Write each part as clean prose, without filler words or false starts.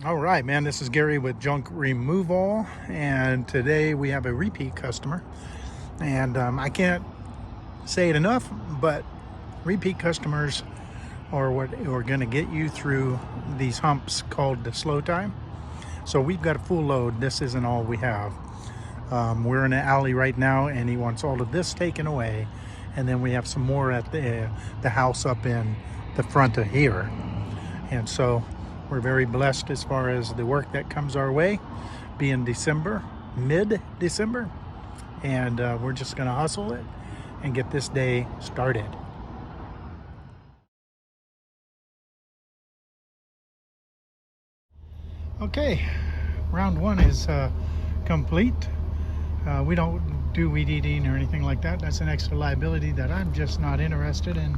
All right, man, this is Gary with Junk Removal, and today we have a repeat customer. And I can't say it enough, but repeat customers are what are going to get you through these humps called the slow time. So we've got a full load. This isn't all we have. We're in an alley right now, and he wants all of this taken away. And then we have some more at the house up in the front of here. And so we're very blessed as far as the work that comes our way, being December, mid-December. And we're just going to hustle it and get this day started. Okay, round one is complete. We don't do weed eating or anything like that. That's an extra liability that I'm just not interested in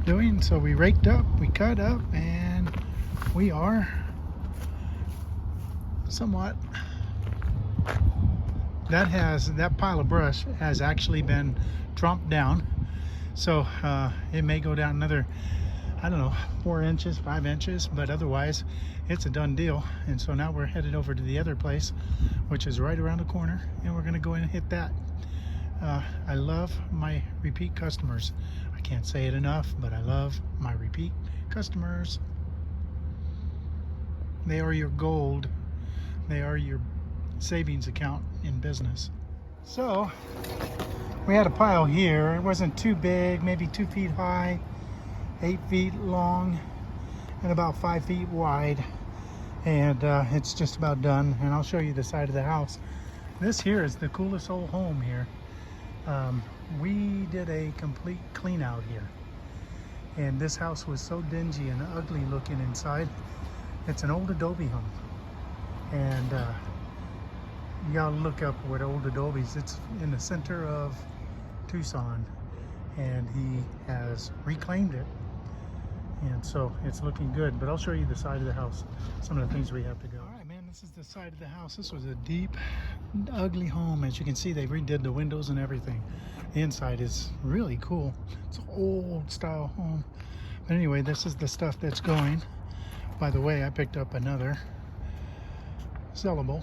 doing. So we raked up, we cut up, and we are somewhat, that pile of brush has actually been trumped down. So it may go down another, I don't know, 4 inches, 5 inches, but otherwise it's a done deal. And so now we're headed over to the other place, which is right around the corner, and we're gonna go in and hit that. I love my repeat customers. I can't say it enough, but I love my repeat customers. They are your gold. They are your savings account in business. So we had a pile here. It wasn't too big, maybe 2 feet high, 8 feet long, and about 5 feet wide. And it's just about done. And I'll show you the side of the house. This here is the coolest old home here. We did a complete clean out here. And this house was so dingy and ugly looking inside. It's an old adobe home. And you gotta look up what old adobes. It's in the center of Tucson, and he has reclaimed it. And so it's looking good, but I'll show you the side of the house, some of the things we have to go. All right, man, this is the side of the house. This was a deep, ugly home. As you can see, they redid the windows and everything. The inside is really cool. It's an old style home. But anyway, this is the stuff that's going. By the way, I picked up another sellable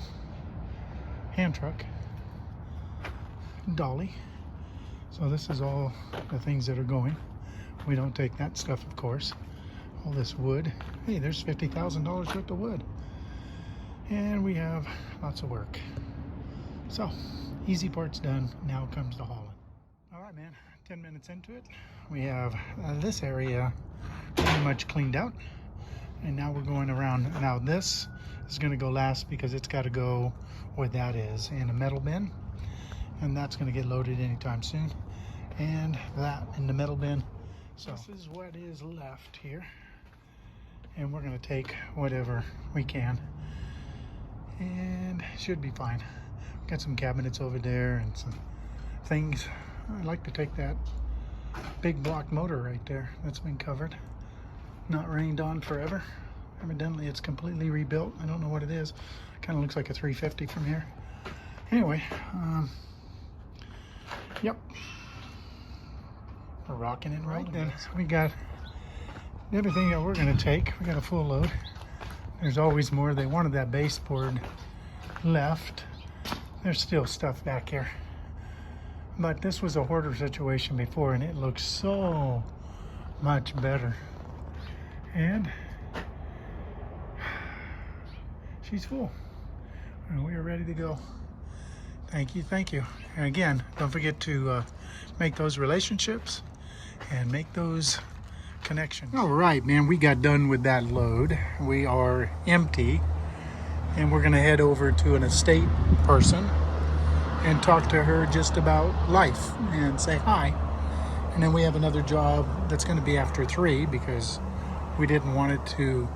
hand truck dolly. So this is all the things that are going. We don't take that stuff, of course. All this wood. Hey, there's $50,000 worth of wood. And we have lots of work. So, easy part's done. Now comes the hauling. All right, man, 10 minutes into it. We have this area pretty much cleaned out. And now we're going around. Now this is going to go last because it's got to go where that is, in a metal bin. And that's going to get loaded anytime soon. And that in the metal bin. So this is what is left here. And we're going to take whatever we can. And should be fine. Got some cabinets over there and some things. I'd like to take that big block motor right there that's been covered. Not rained on forever. Evidently it's completely rebuilt. I don't know what it is. Kind of looks like a 350 from here. Anyway, yep. We're rocking and rolling. Then we got everything that we're going to take. We got a full load. There's always more. They wanted that baseboard left. There's still stuff back here. But this was a hoarder situation before, and it looks so much better. And she's full. And we are ready to go. Thank you, thank you. And again, don't forget to make those relationships and make those connections. All right, man, we got done with that load. We are empty, and we're gonna head over to an estate person and talk to her just about life and say hi. And then we have another job that's gonna be after 3 because we didn't want it to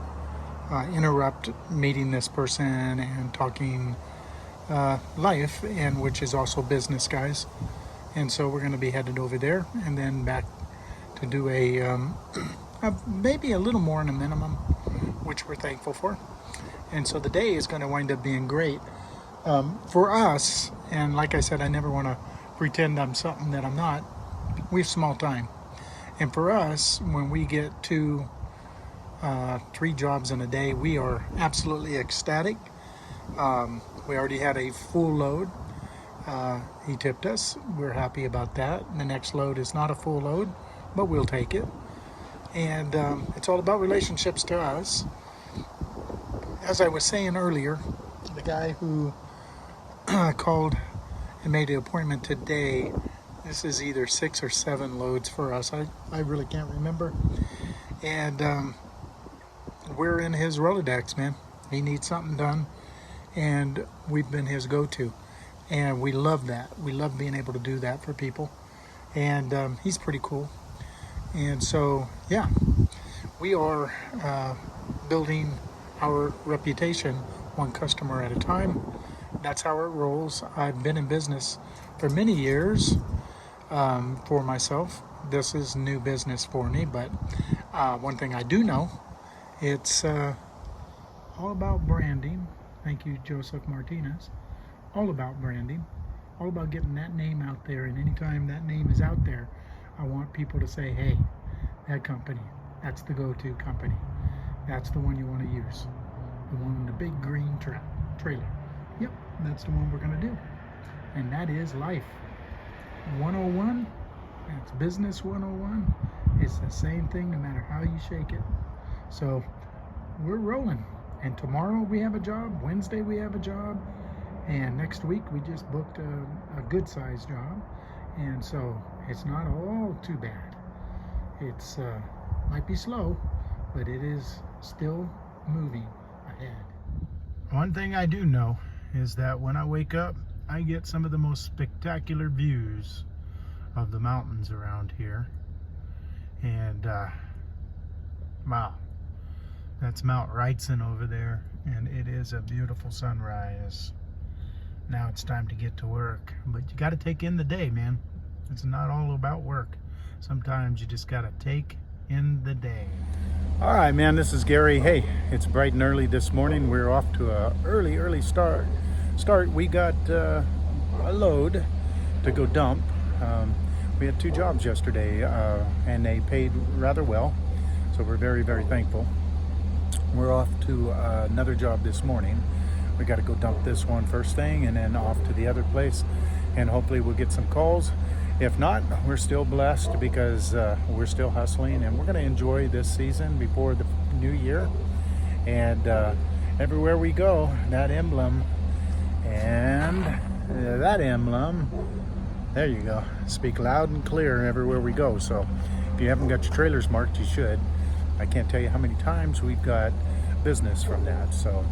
interrupt meeting this person and talking life, and which is also business, guys. And so we're going to be headed over there and then back to do a maybe a little more than a minimum, which we're thankful for. And so the day is going to wind up being great for us. And like I said, I never want to pretend I'm something that I'm not. We have small time. And for us, when we get to 3 jobs in a day. We are absolutely ecstatic. We already had a full load. He tipped us. We're happy about that. The next load is not a full load, but we'll take it. And it's all about relationships to us. As I was saying earlier, the guy who called and made the appointment today, this is either 6 or 7 loads for us. I really can't remember. And we're in his Rolodex, man. He needs something done, and we've been his go-to. And we love that. We love being able to do that for people. And he's pretty cool. And so, yeah, we are building our reputation one customer at a time. That's how it rolls. I've been in business for many years for myself. This is new business for me, but one thing I do know, it's all about branding. Thank you, Joseph Martinez. All about branding, all about getting that name out there. And anytime that name is out there, I want people to say, hey, that company, that's the go-to company. That's the one you want to use. The one with the big green trailer. Yep, that's the one we're going to do. And that is life 101. That's business 101. It's the same thing no matter how you shake it. So we're rolling. And tomorrow we have a job. Wednesday we have a job. And next week we just booked a good-sized job. And so it's not all too bad. It's might be slow, but it is still moving ahead. One thing I do know is that when I wake up, I get some of the most spectacular views of the mountains around here. And wow, that's Mount Wrightson over there, and it is a beautiful sunrise. Now it's time to get to work, but you got to take in the day, man. It's not all about work. Sometimes you just got to take in the day. All right, man, this is Gary. Hey, it's bright and early this morning. We're off to a early start. We got a load to go dump. We had 2 jobs yesterday, and they paid rather well, so we're very thankful. We're off to another job this morning. We got to go dump this one first thing, and then off to the other place, and hopefully we'll get some calls. If not, we're still blessed because we're still hustling, and we're going to enjoy this season before the new year. And everywhere we go, that emblem, and that emblem, there you go. Speak loud and clear everywhere we go. So if you haven't got your trailers marked, you should. I can't tell you how many times we've got business from that. So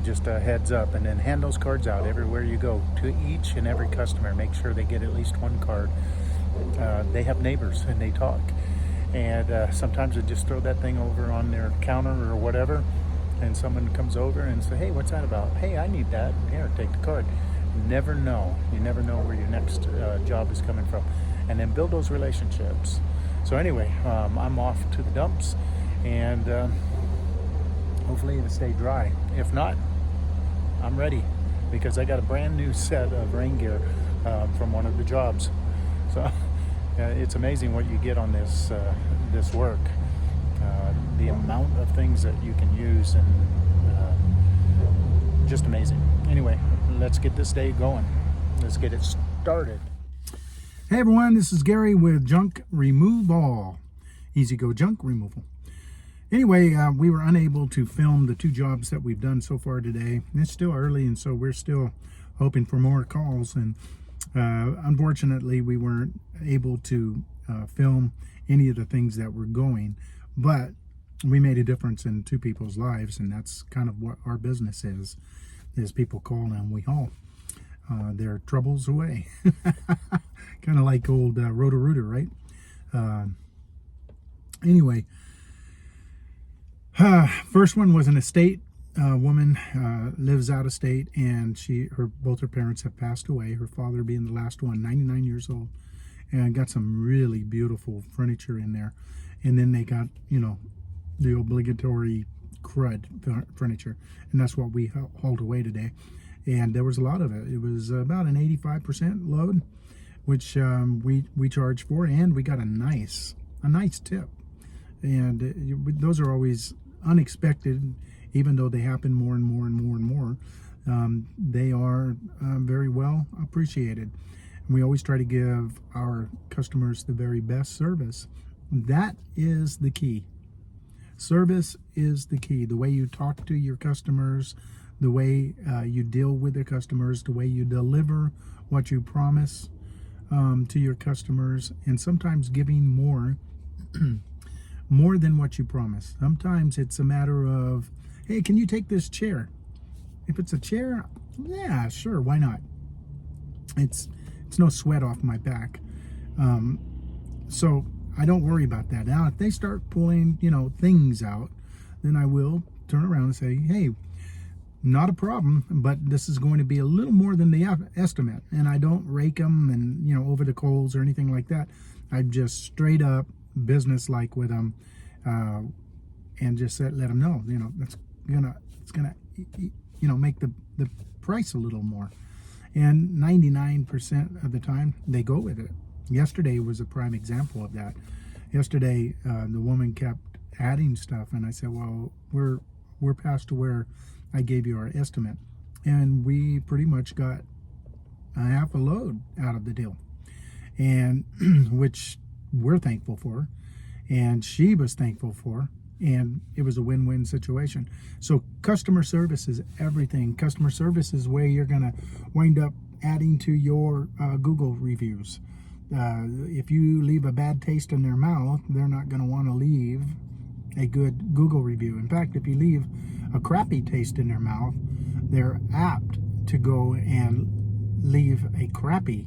just a heads up, and then hand those cards out everywhere you go to each and every customer. Make sure they get at least 1 card. They have neighbors and they talk, and sometimes they just throw that thing over on their counter or whatever, and someone comes over and say, hey, what's that about? Hey, I need that. Here, take the card. You never know where your next job is coming from, and then build those relationships. So anyway, I'm off to the dumps, and hopefully it'll stay dry. If not, I'm ready, because I got a brand new set of rain gear from one of the jobs. So it's amazing what you get on this work. The amount of things that you can use, and just amazing. Anyway, let's get this day going. Let's get it started. Hey everyone, this is Gary with Junk Remove All. Easy Go Junk Removal. Anyway, we were unable to film the 2 jobs that we've done so far today. It's still early, and so we're still hoping for more calls. And unfortunately, we weren't able to film any of the things that were going. But we made a difference in 2 people's lives, and that's kind of what our business is people call and we haul their troubles away. Kind of like old Roto-Rooter, right? Anyway, first one was an estate woman, lives out of state, and both her parents have passed away. Her father being the last one, 99 years old, and got some really beautiful furniture in there. And then they got, the obligatory crud furniture, and that's what we hauled away today. And there was a lot of it. It was about an 85% load, which we charged for, and we got a nice tip. And those are always unexpected, even though they happen more and more and more and more. They are very well appreciated. And we always try to give our customers the very best service. That is the key. Service is the key. The way you talk to your customers, the way you deal with the customers, the way you deliver what you promise to your customers, and sometimes giving more more than what you promise. Sometimes it's a matter of, hey, can you take this chair? If it's a chair, yeah, sure, why not? It's no sweat off my back. So I don't worry about that. Now, if they start pulling, things out, then I will turn around and say, hey, not a problem, but this is going to be a little more than the estimate. And I don't rake them and, over the coals or anything like that. I'm just straight up business-like with them, and just let them know, it's gonna make the price a little more. And 99% of the time, they go with it. Yesterday was a prime example of that. Yesterday, the woman kept adding stuff, and I said, well, we're past to where I gave you our estimate. And we pretty much got a half a load out of the deal, and which we're thankful for, and she was thankful for, and it was a win-win situation. So customer service is everything. Customer service is where you're going to wind up adding to your Google reviews. If you leave a bad taste in their mouth, they're not going to want to leave a good Google review. In fact, if you leave a crappy taste in their mouth, they're apt to go and leave a crappy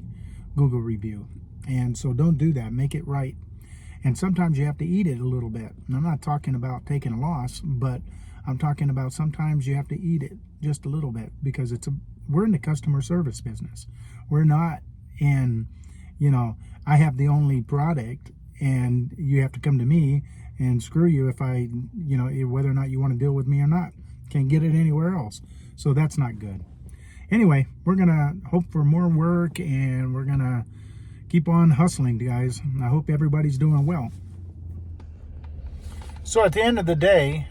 Google review. And so don't do that. Make it right. And sometimes you have to eat it a little bit. And I'm not talking about taking a loss, but I'm talking about sometimes you have to eat it just a little bit, because we're in the customer service business. We're not in, I have the only product and you have to come to me, and screw you if I, whether or not you want to deal with me or not. Can't get it anywhere else. So that's not good. Anyway, we're going to hope for more work, and we're going to keep on hustling, guys. I hope everybody's doing well. So at the end of the day,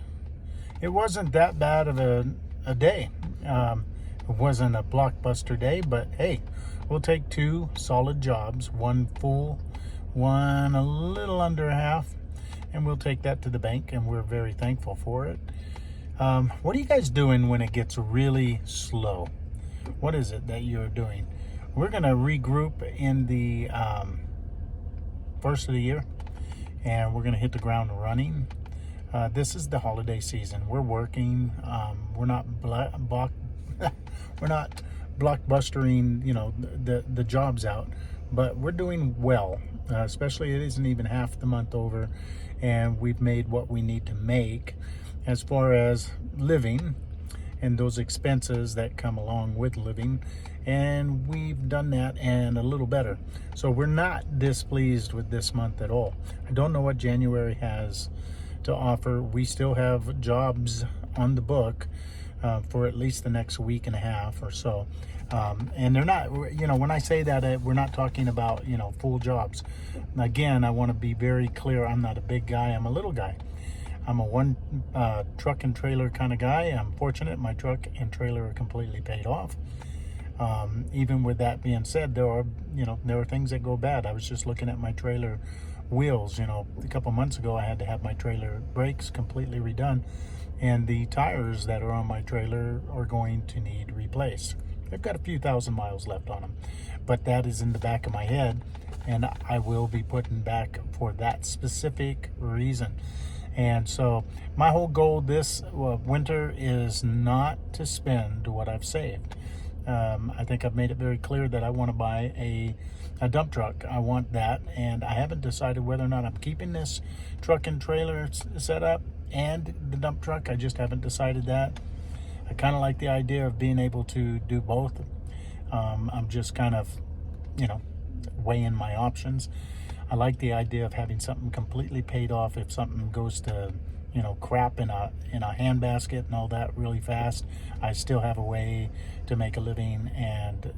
it wasn't that bad of a day. It wasn't a blockbuster day, but hey, we'll take 2 solid jobs, 1 full, 1 a little under half, and we'll take that to the bank, and we're very thankful for it. What are you guys doing when it gets really slow? What is it that you're doing? We're going to regroup in the first of the year, and we're going to hit the ground running. This is the holiday season. We're working. We're not we're not blockbustering, the jobs out, but we're doing well. Especially, it isn't even half the month over, and we've made what we need to make as far as living and those expenses that come along with living, and we've done that and a little better. So we're not displeased with this month at all. I don't know what January has to offer. We still have jobs on the book for at least the next week and a half or so. And they're not, when I say that, we're not talking about, full jobs. Again, I want to be very clear. I'm not a big guy. I'm a little guy. I'm a one truck and trailer kind of guy. I'm fortunate my truck and trailer are completely paid off. Even with that being said, there are things that go bad. I was just looking at my trailer wheels. A couple months ago, I had to have my trailer brakes completely redone, and the tires that are on my trailer are going to need replaced. They've got a few thousand miles left on them, but that is in the back of my head, and I will be putting back for that specific reason. And so my whole goal this winter is not to spend what I've saved. I think I've made it very clear that I want to buy a dump truck. I want that, and I haven't decided whether or not I'm keeping this truck and trailer set up and the dump truck. I just haven't decided that. I kind of like the idea of being able to do both. I'm just kind of, weighing my options. I like the idea of having something completely paid off if something goes to, crap in a handbasket and all that really fast. I still have a way to make a living, and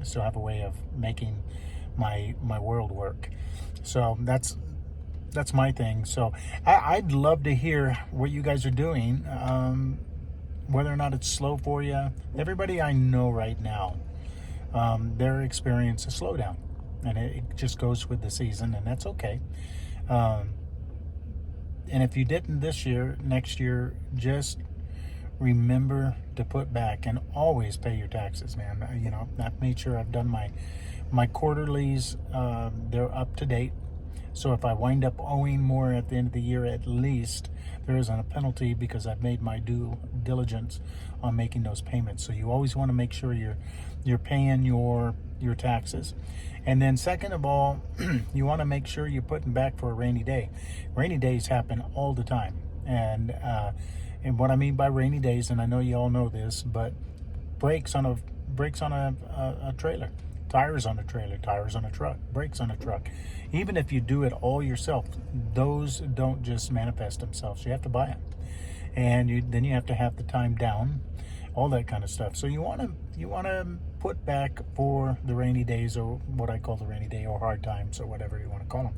still have a way of making my world work. So that's that's my thing. So I'd love to hear what you guys are doing, whether or not it's slow for you. Everybody I know right now, they're experiencing a slowdown, and it just goes with the season, and that's okay. And if you didn't this year, next year, just remember to put back and always pay your taxes, man. You know, I've made sure I've done my quarterlies. They're up to date. So if I wind up owing more at the end of the year, at least there isn't a penalty because I've made my due diligence on making those payments. So you always want to make sure you're paying your taxes. And then second of all, you want to make sure you're putting back for a rainy day. Rainy days happen all the time. And what I mean by rainy days, and I know you all know this, but brakes on a trailer, tires on a trailer, tires on a truck, brakes on a truck. Even if you do it all yourself, those don't just manifest themselves. You have to buy them, and then you have to have the time down, all that kind of stuff. So you want to put back for the rainy days, or what I call the rainy day, or hard times, or whatever you want to call them.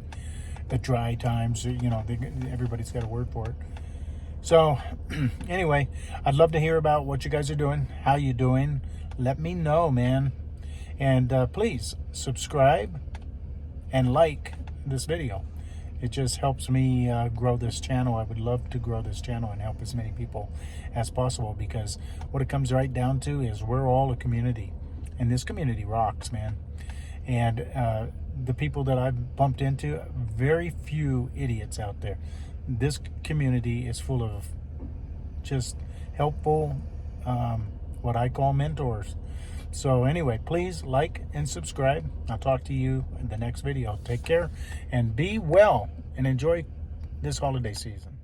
The dry times, you know, everybody's got a word for it. So anyway, I'd love to hear about what you guys are doing, how you doing. Let me know, man. And please subscribe and like this video. It just helps me grow this channel. I would love to grow this channel and help as many people as possible, because what it comes right down to is we're all a community, and this community rocks, man. And the people that I've bumped into, very few idiots out there. This community is full of just helpful, what I call mentors. So anyway, please like and subscribe. I'll talk to you in the next video. Take care and be well, and enjoy this holiday season.